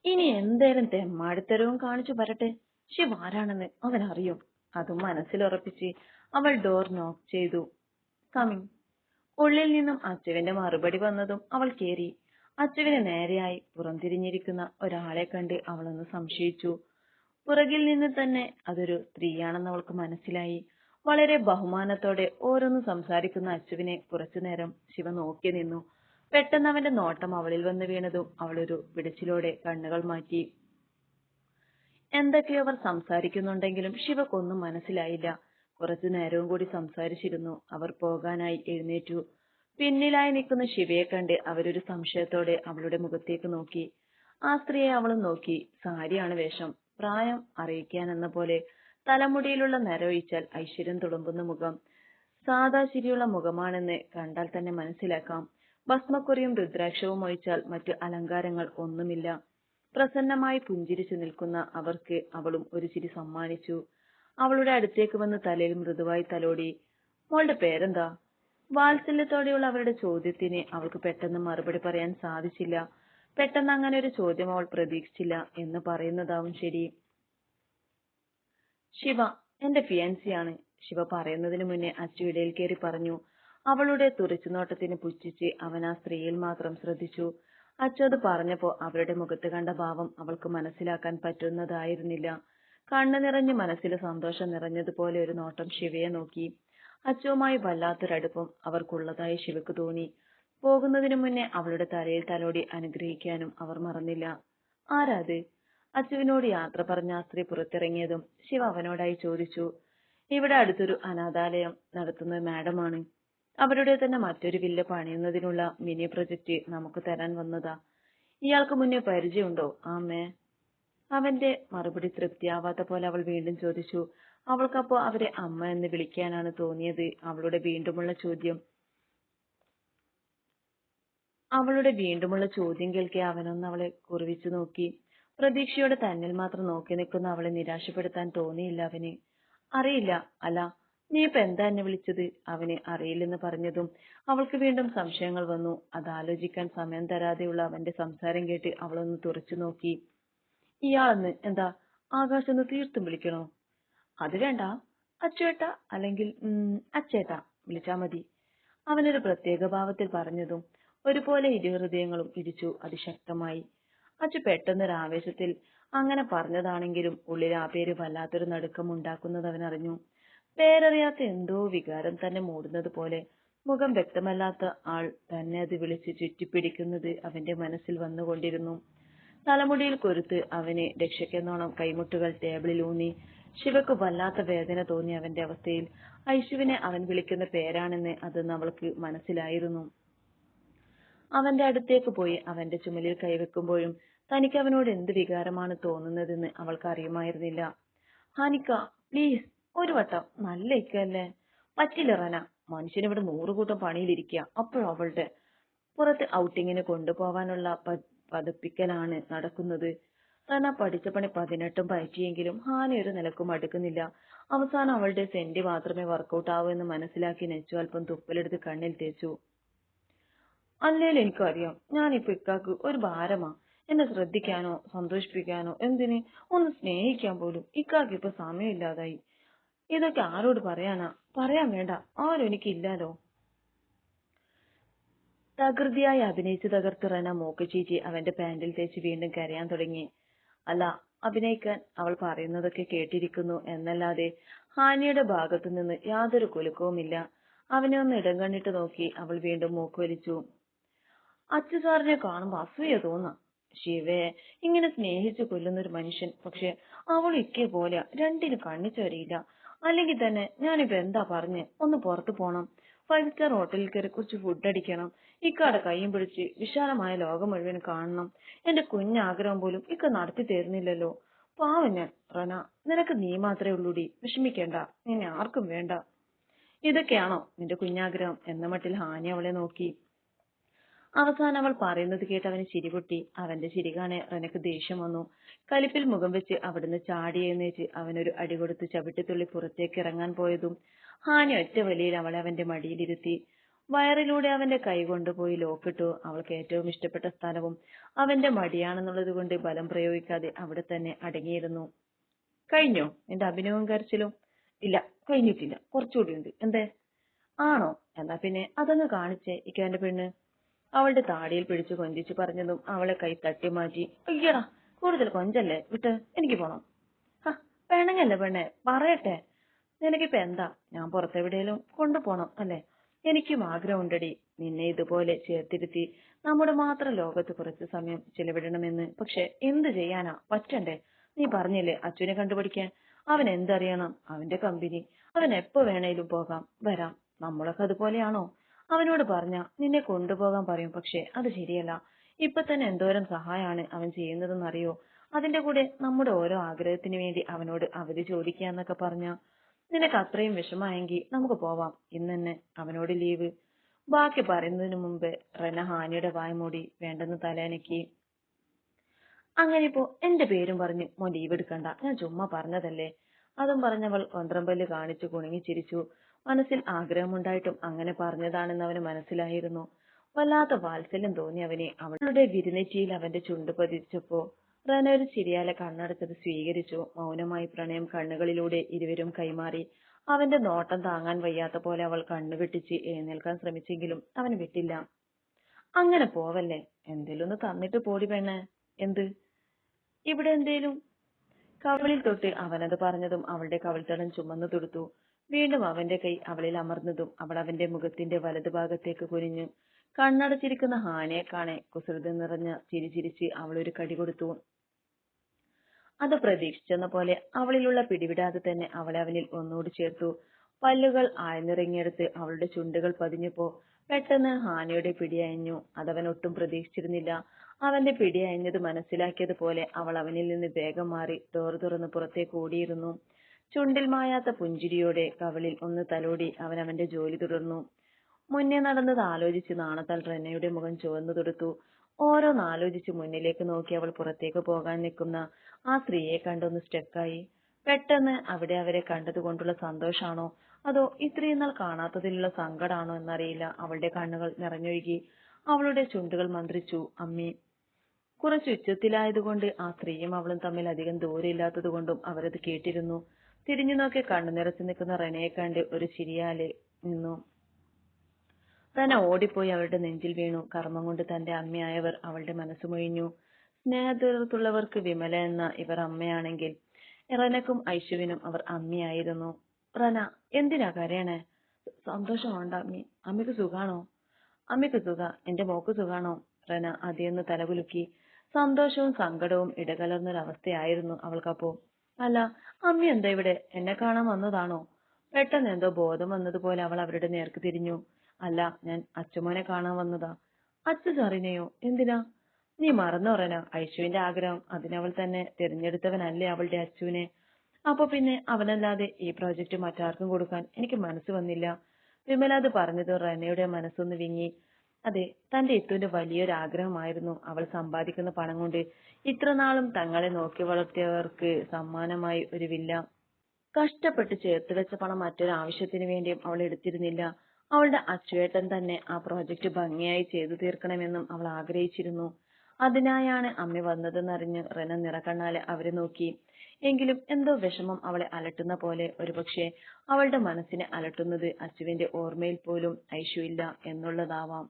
ഇനി എന്തേലും തെമ്മാടിത്തരവും കാണിച്ചു വരട്ടെ. ശിവ ആരാണെന്ന് അവൻ അറിയും. അതും മനസ്സിലുറപ്പിച്ച് അവൾ ഡോർ നോക്ക് ചെയ്തു. കമിങ്. ഉള്ളിൽ നിന്നും അച്ചുവിന്റെ മറുപടി വന്നതും അവൾ കേറി. അച്ചുവിന് നേരെയായി പുറംതിരിഞ്ഞിരിക്കുന്ന ഒരാളെ കണ്ട് അവളൊന്ന് സംശയിച്ചു. പുറകിൽ നിന്ന് തന്നെ അതൊരു സ്ത്രീയാണെന്ന് അവൾക്ക് മനസ്സിലായി. വളരെ ബഹുമാനത്തോടെ ഓരോന്ന് സംസാരിക്കുന്ന അച്ചുവിനെ കുറച്ചുനേരം ശിവ നോക്കി നിന്നു. പെട്ടെന്ന് അവന്റെ നോട്ടം അവളിൽ വന്ന് വീണതും അവളൊരു പിടച്ചിലോടെ കണ്ണുകൾ മാറ്റി. എന്തൊക്കെയോ അവർ സംസാരിക്കുന്നുണ്ടെങ്കിലും ശിവക്കൊന്നും മനസ്സിലായില്ല. കുറച്ചു നേരവും കൂടി സംസാരിച്ചിരുന്നു. അവർ പോകാനായി എഴുന്നേറ്റു. പിന്നിലായി നിൽക്കുന്ന ശിവയെ കണ്ട് അവരൊരു സംശയത്തോടെ അവളുടെ മുഖത്തേക്ക് നോക്കി. ആ സ്ത്രീയെ അവളും നോക്കി. സാരിയാണ് വേഷം. പ്രായം അറിയിക്കാനെന്ന പോലെ തലമുടിയിലുള്ള നരൊഴിച്ചാൽ ഐശ്വര്യം തുളുമ്പുന്ന മുഖം. സാദാ ചിരിയുള്ള മുഖമാണെന്ന് കണ്ടാൽ തന്നെ മനസ്സിലാക്കാം. ഭസ്മക്കുറിയും രുദ്രാക്ഷവും ഒഴിച്ചാൽ മറ്റു അലങ്കാരങ്ങൾ ഒന്നുമില്ല. പ്രസന്നമായി പുഞ്ചിരിച്ചു നിൽക്കുന്ന അവർക്ക് അവളും ഒരു ചിരി സമ്മാനിച്ചു. അവളുടെ അടുത്തേക്ക് വന്ന് തലയിൽ മൃദുവായി തലോടി. മോളുടെ പേരെന്താ? വാത്സല്യത്തോടെയുള്ള അവരുടെ ചോദ്യത്തിന് അവൾക്ക് പെട്ടെന്ന് മറുപടി പറയാൻ സാധിച്ചില്ല. പെട്ടെന്ന് അങ്ങനെ ഒരു ചോദ്യം അവൾ പ്രതീക്ഷിച്ചില്ല എന്ന് പറയുന്നതാവും ശരി. ശിവ എന്റെ ഫിയാൻസിയാണ്. ശിവ പറയുന്നതിനു മുന്നേ അച്ചു ഇടയിൽ കയറി പറഞ്ഞു. അവളുടെ തുറിച്ചുനോട്ടത്തിന് പുച്ഛിച്ച് അവൻ ആ സ്ത്രീയിൽ മാത്രം ശ്രദ്ധിച്ചു. അച്ചു അത് പറഞ്ഞപ്പോ അവരുടെ മുഖത്ത് കണ്ട ഭാവം അവൾക്ക് മനസ്സിലാക്കാൻ പറ്റുന്നതായിരുന്നില്ല. കണ്ണു നിറഞ്ഞ് മനസ്സിലെ സന്തോഷം നിറഞ്ഞതുപോലെ ഒരു നോട്ടം ശിവയെ നോക്കി. അച്ചുവുമായി വല്ലാത്തൊരടുപ്പം അവർക്കുള്ളതായി ശിവക്ക് തോന്നി. പോകുന്നതിനു മുന്നേ അവളുടെ തലയിൽ തലോടി അനുഗ്രഹിക്കാനും അവർ മറന്നില്ല. ആരാത്? അച്ചുവിനോട് യാത്ര പറഞ്ഞ ആ സ്ത്രീ പുറത്തിറങ്ങിയതും ശിവ അവനോടായി ചോദിച്ചു. ഇവിടെ അടുത്തൊരു അനാഥാലയം നടത്തുന്ന മാഡമാണ്. അവരുടെ തന്നെ മറ്റൊരു വില്ല പണിയുന്നതിനുള്ള മിനി പ്രൊജക്ട് നമുക്ക് തരാൻ വന്നതാ. ഇയാൾക്ക് മുന്നേ പരിചയമുണ്ടോ? ആമേ. അവന്റെ മറുപടി തൃപ്തിയാവാത്ത പോലെ അവൾ വീണ്ടും ചോദിച്ചു. അവൾക്കപ്പോ അവരെ അമ്മ എന്ന് വിളിക്കാനാണ് തോന്നിയത്. അവളുടെ വീണ്ടുമുള്ള ചോദ്യം കേൾക്കെ അവനൊന്ന് അവളെ കുറിവിച്ചു നോക്കി. പ്രതീക്ഷയോടെ തന്നിൽ മാത്രം നോക്കി നിൽക്കുന്ന അവളെ നിരാശപ്പെടുത്താൻ തോന്നിയില്ല അവന്. അറിയില്ല. അല്ല, നീ ഇപ്പൊ എന്താ എന്നെ വിളിച്ചത്? അവന് അറിയില്ലെന്ന് പറഞ്ഞതും അവൾക്ക് വീണ്ടും സംശയങ്ങൾ വന്നു. അതാലോചിക്കാൻ സമയം തരാതെയുള്ള അവന്റെ സംസാരം കേട്ട് അവളൊന്ന് തുറച്ചു നോക്കി. ഇയാളെന്ന് എന്താ ആകാശൊന്ന് തീർത്തും വിളിക്കണോ? അത് വേണ്ട, അച്ചുവേട്ട അല്ലെങ്കിൽ അച്ചേട്ട വിളിച്ചാ മതി. അവനൊരു പ്രത്യേക ഭാവത്തിൽ പറഞ്ഞതും ഒരുപോലെ ഇരുഹൃദയങ്ങളും ഇടിച്ചു അതിശക്തമായി. അച്ചു പെട്ടെന്നൊരു ആവേശത്തിൽ അങ്ങനെ പറഞ്ഞതാണെങ്കിലും ഉള്ളിൽ ആ പേര് വല്ലാത്തൊരു നടുക്കം ഉണ്ടാക്കുന്നത് അവനറിഞ്ഞു. പേരറിയാത്ത എന്തോ വികാരം തന്നെ മൂടുന്നത് പോലെ മുഖം വ്യക്തമല്ലാത്ത ആൾ തന്നെ അത് വിളിച്ച് ചുറ്റിപ്പിടിക്കുന്നത് അവന്റെ മനസ്സിൽ വന്നുകൊണ്ടിരുന്നു. തലമുടിയിൽ കൊരുത്ത് അവന് രക്ഷയ്ക്കെന്നോണം കൈമുട്ടുകൾ ടേബിളിൽ ഊന്നി. ശിവക്ക് വല്ലാത്ത വേദന തോന്നി അവന്റെ അവസ്ഥയിൽ. ഐശുവിനെ അവൻ വിളിക്കുന്ന പേരാണെന്ന് അതെന്ന് അവൾക്ക് മനസ്സിലായിരുന്നു. അവന്റെ അടുത്തേക്ക് പോയി അവന്റെ ചുമലിൽ കൈവെക്കുമ്പോഴും തനിക്ക് അവനോട് എന്ത് വികാരമാണ് തോന്നുന്നതെന്ന് അവൾക്ക് അറിയുമായിരുന്നില്ല. ഹാനിക്ക പ്ലീസ്, ഒരു വട്ടം. നല്ല ഇക്കല്ലേ. പറ്റില്ല റന. മനുഷ്യനിവിടെ 100 കൂട്ടം പണിയിലിരിക്കുക. അപ്പോഴും അവളുടെ പുറത്ത് ഔട്ടിങ്ങിന് കൊണ്ടുപോവാനുള്ള പതപ്പിക്കലാണ് നടക്കുന്നത്. റന പഠിച്ച പണി 18ഉം പയറ്റിയെങ്കിലും ഹാനി ഒരു നിലക്കും അടുക്കുന്നില്ല. അവസാനം അവളുടെ സെന്റ് മാത്രമേ വർക്കൗട്ട് ആവൂ എന്ന് മനസ്സിലാക്കി നെച്ചു അല്പം തുപ്പലെടുത്ത് കണ്ണിൽ തേച്ചു. അല്ലേലും എനിക്കറിയാം, ഞാനിപ്പോ ഇക്കാക്ക് ഒരു ഭാരമാ. എന്നെ ശ്രദ്ധിക്കാനോ സന്തോഷിപ്പിക്കാനോ എന്തിന് ഒന്ന് സ്നേഹിക്കാൻ പോലും ഇക്കാക്ക് ഇപ്പൊ സമയമില്ലാതായി. ഇതൊക്കെ ആരോട് പറയാനാ? പറയാൻ വേണ്ട, ആരും എനിക്കില്ലാലോ. തകൃതിയായി അഭിനയിച്ചു തകർത്ത് റന മൂക്ക് ചീച്ചി അവന്റെ പാന്റിൽ തേച്ച് വീണ്ടും കരയാൻ തുടങ്ങി. അല്ല, അഭിനയിക്കാൻ അവൾ പറയുന്നതൊക്കെ കേട്ടിരിക്കുന്നു എന്നല്ലാതെ ഹാനിയുടെ ഭാഗത്തു നിന്ന് യാതൊരു കുലുക്കവുമില്ല. അവനെ ഒന്ന് ഇടം കണ്ണിട്ട് നോക്കി അവൾ വീണ്ടും മൂക്ക് വലിച്ചു. അച്ചു സാറിനെ കാണുമ്പോ അസൂയ തോന്നാ. ശിവേ, ഇങ്ങനെ സ്നേഹിച്ചു കൊല്ലുന്നൊരു മനുഷ്യൻ. പക്ഷെ അവൾ ഇക്കേ പോലെ രണ്ടിന് കണ്ണിച്ചോരയില്ല. അല്ലെങ്കിൽ തന്നെ ഞാനിപ്പോ എന്താ പറഞ്ഞ്, ഒന്ന് പുറത്തു പോണം, 5 സ്റ്റാർ ഹോട്ടലിൽ കയറി കുറച്ച് ഫുഡ് അടിക്കണം, ഇക്കയുടെ കൈയും പിടിച്ച് വിശാലമായ ലോകം മുഴുവൻ കാണണം. എന്റെ കുഞ്ഞാഗ്രഹം പോലും ഇക്ക നടത്തി തരുന്നില്ലല്ലോ. പാവം ഞാൻ. റന, നിനക്ക് നീ മാത്രമേ ഉള്ളൂടി. വിഷമിക്കേണ്ട, നിന്നെ ആർക്കും വേണ്ട. ഇതൊക്കെയാണോ നിന്റെ കുഞ്ഞാഗ്രഹം എന്ന മട്ടിൽ ഹാനി അവളെ നോക്കി. അവസാനം അവൾ പറയുന്നത് കേട്ട് അവന് ചിരിപൊട്ടി. അവന്റെ ചിരി കാണെ റനക്ക് ദേഷ്യം വന്നു. കലിപ്പിൽ മുഖം വെച്ച് അവിടുന്ന് ചാടി എഴുന്നേറ്റ് അവനൊരു അടി കൊടുത്ത് ചവിട്ടിത്തുള്ളി പുറത്തേക്ക് ഇറങ്ങാൻ പോയതും ഹാനി ഒറ്റ വലിയിൽ അവളെ അവന്റെ മടിയിലിരുത്തി. വയറിലൂടെ അവന്റെ കൈ കൊണ്ടുപോയി ലോക്കിട്ടു. അവൾക്ക് ഏറ്റവും ഇഷ്ടപ്പെട്ട സ്ഥലവും അവന്റെ മടിയാണെന്നുള്ളത് കൊണ്ട് ബലം പ്രയോഗിക്കാതെ അവിടെ തന്നെ അടങ്ങിയിരുന്നു. കഴിഞ്ഞോ നിന്റെ അഭിനയവും കരച്ചിലും? ഇല്ല, കഴിഞ്ഞിട്ടില്ല, കുറച്ചുകൂടി ഉണ്ട്. എന്തേ? ആണോ? എന്നാ പിന്നെ അതങ്ങ് കാണിച്ചേ ഇക്കാന്റെ പെണ്ണ്. അവളുടെ താടിയിൽ പിടിച്ചു കൊഞ്ചിച്ചു പറഞ്ഞതും അവളെ കൈ തട്ടി മാറ്റി. അയ്യടാ, കൂടുതൽ കൊഞ്ചല്ലേ, വിട്ട്, എനിക്ക് പോണം. ഹ, പെണ്ണങ്ങല്ലേ പെണ്ണെ, പറയട്ടെ. നിനക്കിപ്പോ എന്താ? ഞാൻ പുറത്തെവിടെയും കൊണ്ടുപോണം അല്ലേ? എനിക്കും ആഗ്രഹമുണ്ടടി നിന്നെ ഇതുപോലെ ചേർത്തിരുത്തി നമ്മുടെ മാത്രം ലോകത്ത് കുറച്ചു സമയം ചിലവിടണമെന്ന്. പക്ഷെ എന്ത് ചെയ്യാനാ, പറ്റണ്ടേ? നീ പറഞ്ഞില്ലേ അച്ഛനെ കണ്ടുപിടിക്കാൻ. അവൻ എന്തറിയണം? അവന്റെ കമ്പനി. അവൻ എപ്പോ വേണേലും പോകാം വരാം. നമ്മളൊക്കെ അതുപോലെയാണോ? അവനോട് പറഞ്ഞ നിന്നെ കൊണ്ടുപോകാൻ പറയും. പക്ഷെ അത് ശരിയല്ല. ഇപ്പൊ തന്നെ എന്തോരം സഹായാണ് അവൻ ചെയ്യുന്നതെന്നറിയോ? അതിന്റെ കൂടെ നമ്മുടെ ഓരോ ആഗ്രഹത്തിന് വേണ്ടി അവനോട് അവധി ചോദിക്കാന്നൊക്കെ പറഞ്ഞ നിനക്ക് അത്രയും വിഷമായെങ്കിൽ നമുക്ക് പോവാം ഇന്ന് തന്നെ. അവനോട് ലീവ്. ബാക്കി പറയുന്നതിന് മുമ്പ് റെന ഹാനിയുടെ വായ മൂടി വേണ്ടെന്ന് തലയനക്കി. അങ്ങനെ ഇപ്പോ എന്റെ പേരും പറഞ്ഞ് മോ ലീവ് എടുക്കണ്ട, ഞാൻ ചുമ്മാ പറഞ്ഞതല്ലേ. അതും പറഞ്ഞവൾ ഒന്ത്രമ്പല്ല് കാണിച്ചു കുണുങ്ങി ചിരിച്ചു. മനസ്സിൽ ആഗ്രഹമുണ്ടായിട്ടും അങ്ങനെ പറഞ്ഞതാണെന്ന് അവന് മനസ്സിലായിരുന്നു. വല്ലാത്ത വാത്സല്യം തോന്നി അവനെ. അവളുടെ വിരുന്നെറ്റിയിൽ അവന്റെ ചുണ്ട് പതിച്ചപ്പോ റെന ഒരു ചിരിയാലെ കണ്ണടച്ചത് സ്വീകരിച്ചു. മൗനമായി പ്രണയം കണ്ണുകളിലൂടെ ഇരുവരും കൈമാറി. അവന്റെ നോട്ടം താങ്ങാൻ വയ്യാത്ത പോലെ അവൾ കണ്ണു വെട്ടിച്ച് എഴുന്നേൽക്കാൻ ശ്രമിച്ചെങ്കിലും അവൻ വിട്ടില്ല. അങ്ങനെ പോവല്ലേ, എന്തേലും ഒന്ന് തന്നിട്ട് പോടി പെണ്ണെ. എന്ത്? ഇവിടെ എന്തേലും? കവിളിൽ തൊട്ട് അവനത് പറഞ്ഞതും അവളുടെ കവിൾത്തടം ചുമന്നു തൊടുത്തു. വീണ്ടും അവന്റെ കൈ അവളിൽ അമർന്നതും അവൾ അവന്റെ മുഖത്തിന്റെ വലതുഭാഗത്തേക്ക് കുനിഞ്ഞു. കണ്ണടച്ചിരിക്കുന്ന ഹാനിയെ കാണെ കുസൃതി നിറഞ്ഞ ചിരി ചിരിച്ച് അവൾ ഒരു കടി കൊടുത്തു. അത് പ്രതീക്ഷിച്ചെന്ന പോലെ അവളിലുള്ള പിടിവിടാതെ തന്നെ അവളെ അവനിൽ ഒന്നുകൂടി ചേർത്തു. പല്ലുകൾ ആഴ്ന്നിറങ്ങിയെടുത്ത് അവളുടെ ചുണ്ടുകൾ പതിഞ്ഞപ്പോ പെട്ടെന്ന് ഹാനിയുടെ പിടി അയഞ്ഞു. അതവൻ ഒട്ടും പ്രതീക്ഷിച്ചിരുന്നില്ല. അവന്റെ പിടി അയഞ്ഞത് മനസ്സിലാക്കിയതുപോലെ അവൾ അവനിൽ നിന്ന് വേഗം മാറി ഡോർ തുറന്ന് പുറത്തേക്ക് ഓടിയിരുന്നു. ചുണ്ടിൽ മായാത്ത പുഞ്ചിരിയോടെ കവിളിൽ ഒന്ന് തലോടി അവൻ അവന്റെ ജോലി തുടർന്നു. മുന്നേ നടന്നത് ആലോചിച്ച് നാണത്താൽ റെനയുടെ മുഖം ചുവന്നു തൊടുത്തു. ഓരോന്നാലോചിച്ച് മുന്നിലേക്ക് നോക്കി അവൾ പുറത്തേക്ക് പോകാൻ നിൽക്കുന്ന ആ സ്ത്രീയെ കണ്ടൊന്ന് സ്റ്റക്കായി. പെട്ടെന്ന് അവിടെ അവരെ കണ്ടതുകൊണ്ടുള്ള സന്തോഷാണോ അതോ ഇത്രയും നാൾ കാണാത്തതിലുള്ള സങ്കടാണോ എന്നറിയില്ല. അവളുടെ കണ്ണുകൾ നിറഞ്ഞൊഴുകി. അവളുടെ ചുണ്ടുകൾ മന്ത്രിച്ചു അമ്മി. കുറച്ച് ഉച്ചത്തിലായതുകൊണ്ട് ആ സ്ത്രീയും അവളും തമ്മിൽ അധികം ദൂരമില്ലാത്തത് കൊണ്ടും അവരത് കേട്ടിരുന്നു. തിരിഞ്ഞു നോക്കി കണ്ണു നിറച്ചു നിൽക്കുന്ന റെനയെ കണ്ട് ഒരു ചിരിയാലെ നിന്നു. റെന ഓടിപ്പോയി അവളുടെ നെഞ്ചിൽ വീണു. കർമ്മം കൊണ്ട് തന്റെ അമ്മയായവർ അവളുടെ മനസ്സുമൊഴിഞ്ഞു. സ്നേഹതീർത്തുള്ളവർക്ക് വിമല എന്ന ഇവർ അമ്മയാണെങ്കിൽ റെനക്കും ഐശുവിനും അവർ അമ്മയായിരുന്നു. റെന, എന്തിനാ കരയണേ? സന്തോഷമുണ്ട് അമ്മി. അമ്മയ്ക്ക് സുഖാണോ? അമ്മയ്ക്ക് സുഖ. എന്റെ മോക്ക് സുഖാണോ? റെന അതിയൊന്ന് തലകുലുക്കി. സന്തോഷവും സങ്കടവും ഇടകലർന്നൊരവസ്ഥയായിരുന്നു അവൾക്കപ്പോ. അല്ല, അമ്മി എന്താ ഇവിടെ? എന്നെ കാണാൻ വന്നതാണോ? പെട്ടെന്ന് എന്തോ ബോധം വന്നതുപോലെ അവൾ അവരുടെ നേർക്ക് തിരിഞ്ഞു. അല്ല, ഞാൻ അച്ചുമോനെ കാണാൻ വന്നതാ. അച്ചു സാറിനെയോ? എന്തിനാ? നീ മറന്നോ റെന? ഐശുവിന്റെ ആഗ്രഹം. അതിനവൾ തന്നെ തിരഞ്ഞെടുത്തവനല്ലേ അവളുടെ അച്ചുവിനെ. അപ്പൊ പിന്നെ അവനല്ലാതെ ഈ പ്രോജക്റ്റ് മറ്റാർക്കും കൊടുക്കാൻ എനിക്ക് മനസ്സ് വന്നില്ല. വിമല അത് പറഞ്ഞത് റെനയുടെ മനസ്സൊന്ന് വിങ്ങി. അതെ, തന്റെ ഇത്തുവിന്റെ വലിയൊരു ആഗ്രഹമായിരുന്നു അവൾ സമ്പാദിക്കുന്ന പണം കൊണ്ട് ഇത്രനാളും തങ്ങളെ നോക്കി വളർത്തിയവർക്ക് സമ്മാനമായി ഒരു വില്ല. കഷ്ടപ്പെട്ട് ചേർത്ത് വെച്ച പണം മറ്റൊരാവശ്യത്തിന് വേണ്ടിയും അവൾ എടുത്തിരുന്നില്ല. അവളുടെ അച്ചുവേട്ടൻ തന്നെ ആ പ്രോജക്റ്റ് ഭംഗിയായി ചെയ്തു തീർക്കണമെന്നും അവൾ ആഗ്രഹിച്ചിരുന്നു. അതിനായാണ് അമ്മ വന്നതെന്നറിഞ്ഞ് റെന നിറകണ്ണാലെ അവരെ നോക്കി. എങ്കിലും എന്തോ വിഷമം അവളെ അലട്ടുന്ന പോലെ. ഒരുപക്ഷെ അവളുടെ മനസ്സിനെ അലട്ടുന്നത് അച്ചുവിന്റെ ഓർമ്മയിൽ പോലും ഐശു ഇല്ല എന്നുള്ളതാവാം.